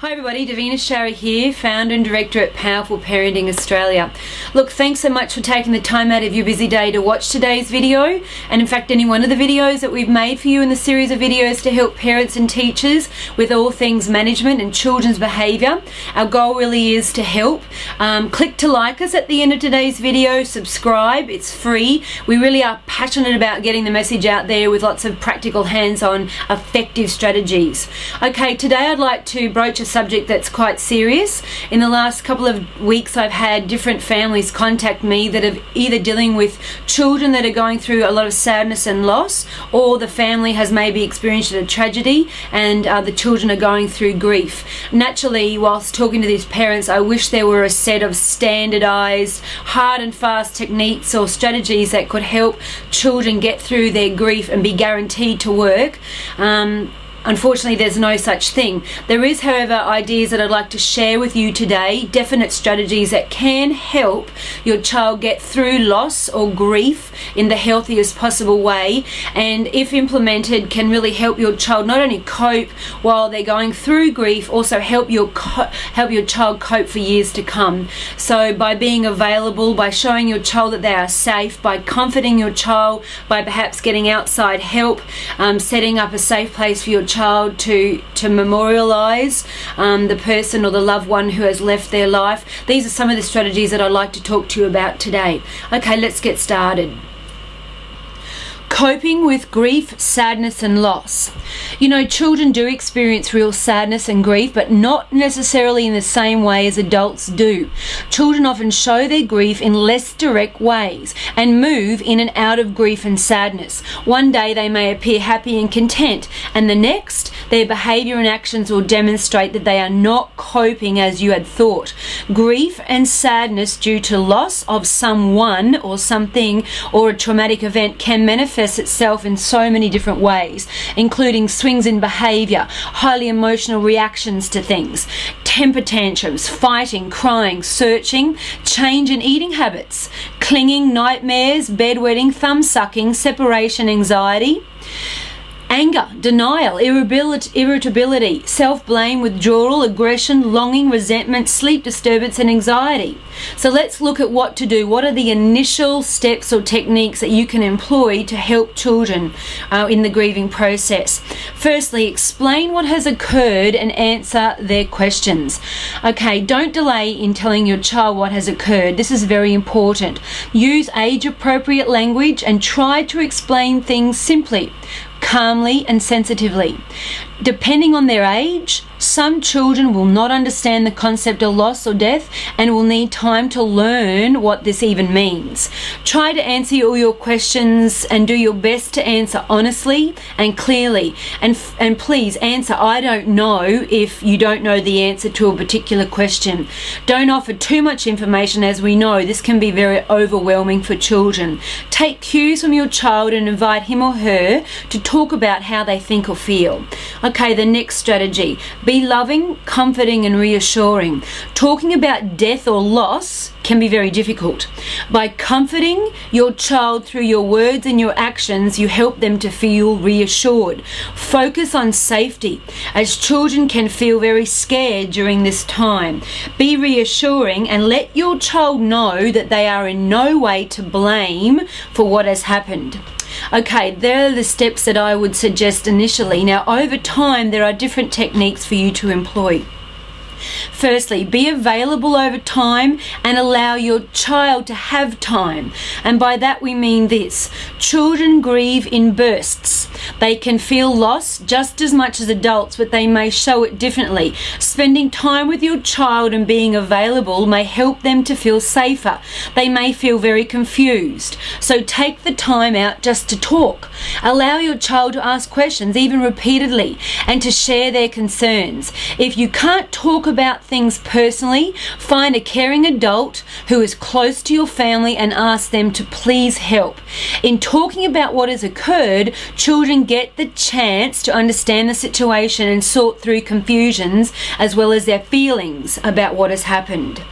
Hi everybody, Davina here, founder and director at Powerful Parenting Australia. Look, thanks so much for taking the time out of your busy day to watch today's video, and in fact any one of the videos that we've made for you in the series of videos to help parents and teachers with all things management and children's behaviour. Our goal really is to help. Click to like us at the end of today's video, subscribe, it's free. We really are passionate about getting the message out there with lots of practical hands-on effective strategies. Okay, today I'd like to broach a subject that's quite serious. In the last couple of weeks I've had different families contact me that are either dealing with children that are going through a lot of sadness and loss, or the family has maybe experienced a tragedy and the children are going through grief. Naturally, whilst talking to these parents, I wish there were a set of standardized hard and fast techniques or strategies that could help children get through their grief and be guaranteed to work. Unfortunately, there's no such thing. There is, however, ideas that I'd like to share with you today, definite strategies that can help your child get through loss or grief in the healthiest possible way, and if implemented can really help your child not only cope while they're going through grief, also help your child cope for years to come. So by being available, by showing your child that they are safe, by comforting your child, by perhaps getting outside help, setting up a safe place for your child to memorialize the person or the loved one who has left their life. These are some of the strategies that I'd like to talk to you about today. Okay, let's get started. Coping with grief, sadness and loss. You know, children do experience real sadness and grief, but not necessarily in the same way as adults do. Children often show their grief in less direct ways and move in and out of grief and sadness. One day they may appear happy and content, and the next their behaviour and actions will demonstrate that they are not coping as you had thought. Grief and sadness due to loss of someone or something or a traumatic event can manifest itself in so many different ways, including swings in behaviour, highly emotional reactions to things, temper tantrums, fighting, crying, searching, change in eating habits, clinging, nightmares, bedwetting, thumb sucking, separation anxiety, anger, denial, irritability, self-blame, withdrawal, aggression, longing, resentment, sleep disturbance and anxiety. So let's look at what to do. What are the initial steps or techniques that you can employ to help children in the grieving process? Firstly, explain what has occurred and answer their questions. Okay, don't delay in telling your child what has occurred. This is very important. Use age-appropriate language and try to explain things simply, calmly and sensitively. Depending on their age, some children will not understand the concept of loss or death and will need time to learn what this even means. Try to answer all your questions and do your best to answer honestly and clearly. And please answer "I don't know" if you don't know the answer to a particular question. Don't offer too much information, as we know this can be very overwhelming for children. Take cues from your child and invite him or her to talk about how they think or feel. Okay, the next strategy. Be loving, comforting and reassuring. Talking about death or loss can be very difficult. By comforting your child through your words and your actions, you help them to feel reassured. Focus on safety, as children can feel very scared during this time. Be reassuring and let your child know that they are in no way to blame for what has happened. Okay, there are the steps that I would suggest initially. Now, over time, there are different techniques for you to employ. Firstly, be available over time and allow your child to have time. And by that we mean this. Children grieve in bursts. They can feel loss just as much as adults, but they may show it differently. Spending time with your child and being available may help them to feel safer. They may feel very confused. So take the time out just to talk. Allow your child to ask questions, even repeatedly, and to share their concerns. If you can't talk about things personally, find a caring adult who is close to your family and ask them to please help. In talking about what has occurred, children get the chance to understand the situation and sort through confusions as well as their feelings about what has happened.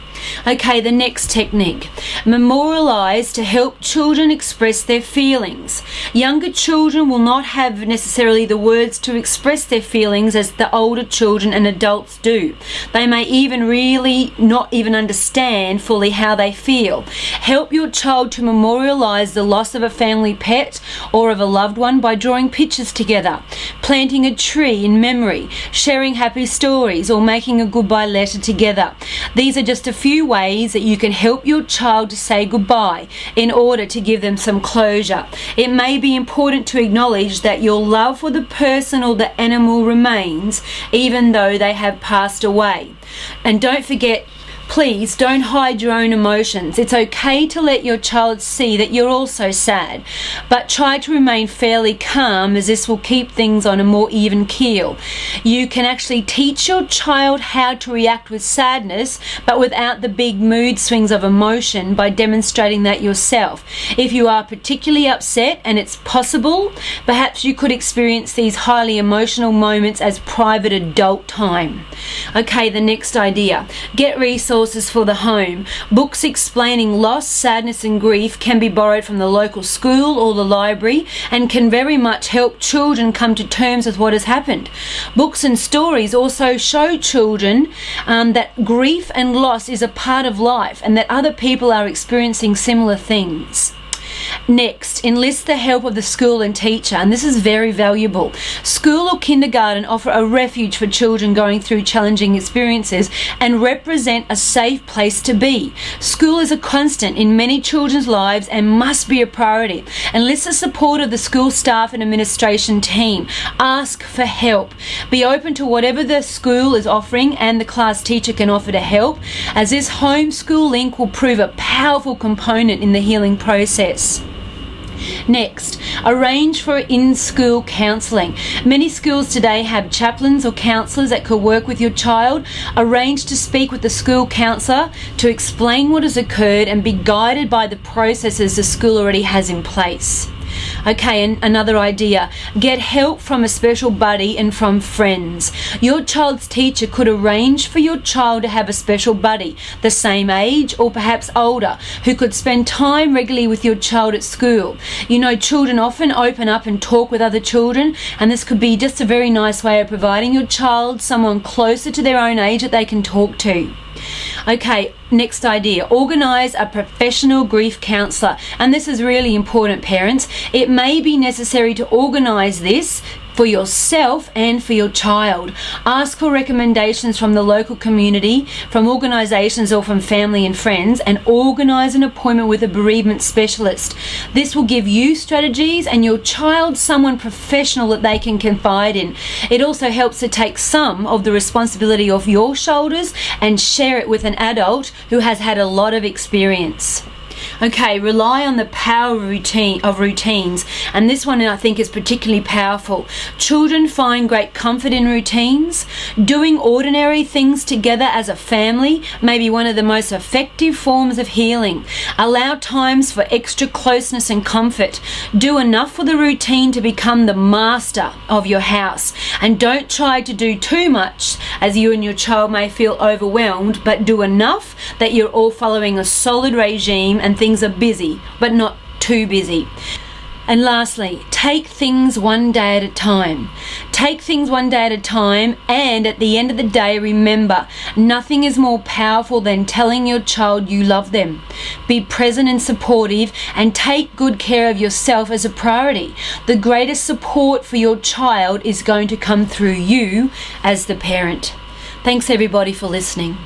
Okay, the next technique. Memorialize to help children express their feelings. Younger children will not have necessarily the words to express their feelings as the older children and adults do. They may even really not even understand fully how they feel. Help your child to memorialize the loss of a family pet or of a loved one by drawing pictures together, planting a tree in memory, sharing happy stories, or making a goodbye letter together. These are just a few ways that you can help your child to say goodbye in order to give them some closure. It may be important to acknowledge that your love for the person or the animal remains even though they have passed away. And don't forget, please don't hide your own emotions. It's okay to let your child see that you're also sad, but try to remain fairly calm, as this will keep things on a more even keel. You can actually teach your child how to react with sadness, but without the big mood swings of emotion, by demonstrating that yourself. If you are particularly upset, and it's possible, perhaps you could experience these highly emotional moments as private adult time. Okay, the next idea. Get resources for the home. Books explaining loss, sadness and grief can be borrowed from the local school or the library and can very much help children come to terms with what has happened. Books and stories also show children that grief and loss is a part of life and that other people are experiencing similar things. Next, enlist the help of the school and teacher, and this is very valuable. School or kindergarten offer a refuge for children going through challenging experiences and represent a safe place to be. School is a constant in many children's lives and must be a priority. Enlist the support of the school staff and administration team. Ask for help. Be open to whatever the school is offering and the class teacher can offer to help, as this homeschool link will prove a powerful component in the healing process. Next, arrange for in-school counselling. Many schools today have chaplains or counsellors that could work with your child. Arrange to speak with the school counsellor to explain what has occurred and be guided by the processes the school already has in place. Okay, and another idea. Get help from a special buddy and from friends. Your child's teacher could arrange for your child to have a special buddy, the same age or perhaps older, who could spend time regularly with your child at school. You know, children often open up and talk with other children, and this could be just a very nice way of providing your child someone closer to their own age that they can talk to. Okay, next idea. Organise a professional grief counsellor. And this is really important, parents. It may be necessary to organise this for yourself and for your child. Ask for recommendations from the local community, from organisations or from family and friends, and organise an appointment with a bereavement specialist. This will give you strategies and your child someone professional that they can confide in. It also helps to take some of the responsibility off your shoulders and share it with an adult who has had a lot of experience. Okay, rely on the power of routines, and this one I think is particularly powerful. Children find great comfort in routines. Doing ordinary things together as a family may be one of the most effective forms of healing. Allow times for extra closeness and comfort. Do enough for the routine to become the master of your house, and don't try to do too much, as you and your child may feel overwhelmed, but do enough that you're all following a solid regime and things are busy, but not too busy. And lastly, take things one day at a time. Take things one day at a time, and at the end of the day, remember, nothing is more powerful than telling your child you love them. Be present and supportive, and take good care of yourself as a priority. The greatest support for your child is going to come through you as the parent. Thanks everybody for listening.